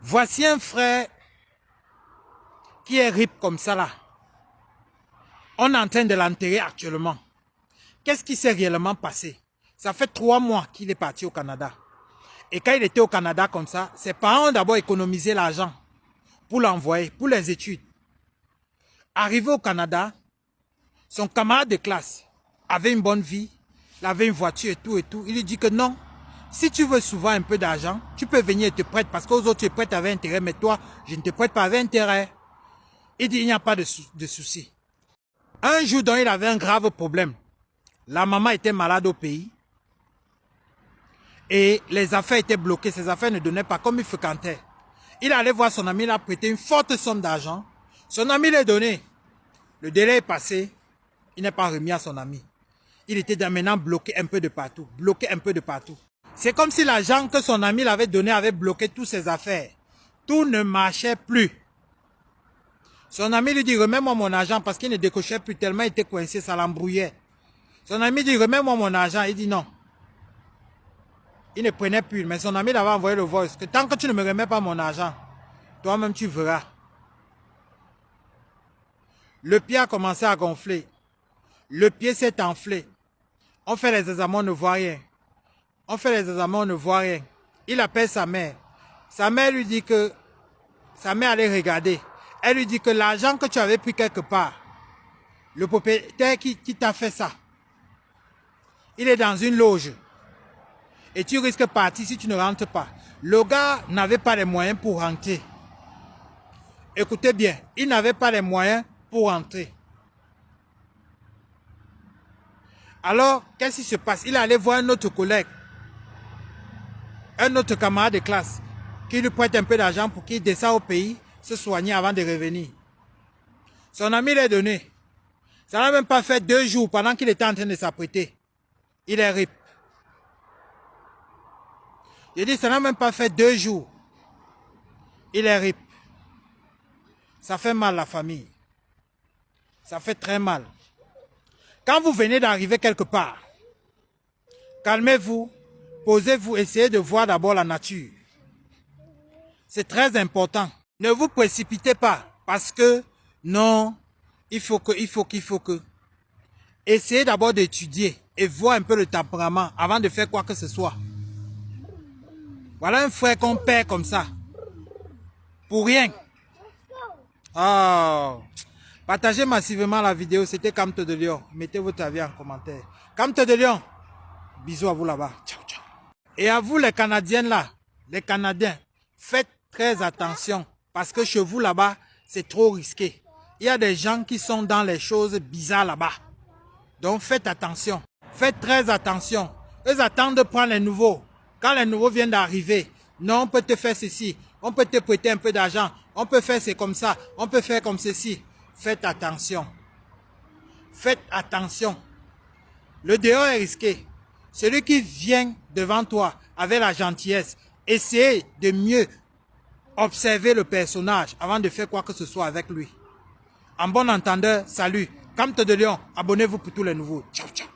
Voici un frère qui est RIP comme ça là. On est en train de l'enterrer actuellement. Qu'est-ce qui s'est réellement passé? Ça fait 3 mois qu'il est parti au Canada. Et quand il était au Canada comme ça, ses parents ont d'abord économisé l'argent pour l'envoyer, pour les études. Arrivé au Canada, son camarade de classe avait une bonne vie, il avait une voiture et tout et tout. Il lui dit que non, si tu veux souvent un peu d'argent, tu peux venir et te prêter parce qu'aux autres tu prêtes avec intérêt, mais toi, je ne te prête pas avec intérêt. Il dit il n'y a pas de souci. Un jour, donc, il avait un grave problème. La maman était malade au pays et les affaires étaient bloquées. Ses affaires ne donnaient pas comme il fréquentait. Il allait voir son ami, il a prêté une forte somme d'argent. Son ami l'a donné. Le délai est passé. Il n'est pas remis à son ami. Il était maintenant bloqué un peu de partout. Bloqué un peu de partout. C'est comme si l'argent que son ami l'avait donné avait bloqué toutes ses affaires. Tout ne marchait plus. Son ami lui dit, remets-moi mon argent parce qu'il ne décochait plus tellement, il était coincé, ça l'embrouillait. Son ami dit, remets-moi mon argent. Il dit non. Il ne prenait plus, mais son ami l'avait envoyé le voice. Que tant que tu ne me remets pas mon argent, toi-même tu verras. Le pied a commencé à gonfler. Le pied s'est enflé. On fait les examens, on ne voit rien. On fait les examens, on ne voit rien. Il appelle sa mère. Sa mère lui dit que... Sa mère allait regarder. Elle lui dit que l'argent que tu avais pris quelque part, le propriétaire qui t'a fait ça, il est dans une loge. Et tu risques de partir si tu ne rentres pas. Le gars n'avait pas les moyens pour rentrer. Écoutez bien, il n'avait pas les moyens pour rentrer. Alors, qu'est-ce qui se passe? Il allait voir un autre collègue, un autre camarade de classe, qui lui prête un peu d'argent pour qu'il descende au pays, se soigner avant de revenir. Son ami l'a donné. Ça n'a même pas fait 2 jours pendant qu'il était en train de s'apprêter. Il est RIP. J'ai dit, ça n'a même pas fait 2 jours. Il est RIP. Ça fait mal la famille. Ça fait très mal. Quand vous venez d'arriver quelque part, calmez-vous, posez-vous, essayez de voir d'abord la nature. C'est très important. Ne vous précipitez pas parce que non, il faut que. Essayez d'abord d'étudier et voir un peu le tempérament avant de faire quoi que ce soit. Voilà un frère qu'on perd comme ça. Pour rien. Oh. Partagez massivement la vidéo. C'était Camte de Lion. Mettez votre avis en commentaire. Camte de Lion. Bisous à vous là-bas. Ciao, ciao. Et à vous les Canadiennes là, les Canadiens, faites très attention. Parce que chez vous là-bas, c'est trop risqué. Il y a des gens qui sont dans les choses bizarres là-bas. Donc faites attention. Faites très attention. Eux attendent de prendre les nouveaux. Quand les nouveaux viennent d'arriver, non, on peut te faire ceci. On peut te prêter un peu d'argent. On peut faire c'est comme ça. On peut faire comme ceci. Faites attention. Faites attention. Le dehors est risqué. Celui qui vient devant toi avec la gentillesse, essayez de mieux observer le personnage avant de faire quoi que ce soit avec lui. En bon entendeur, salut. Camte de Lion, abonnez-vous pour tous les nouveaux. Ciao, ciao.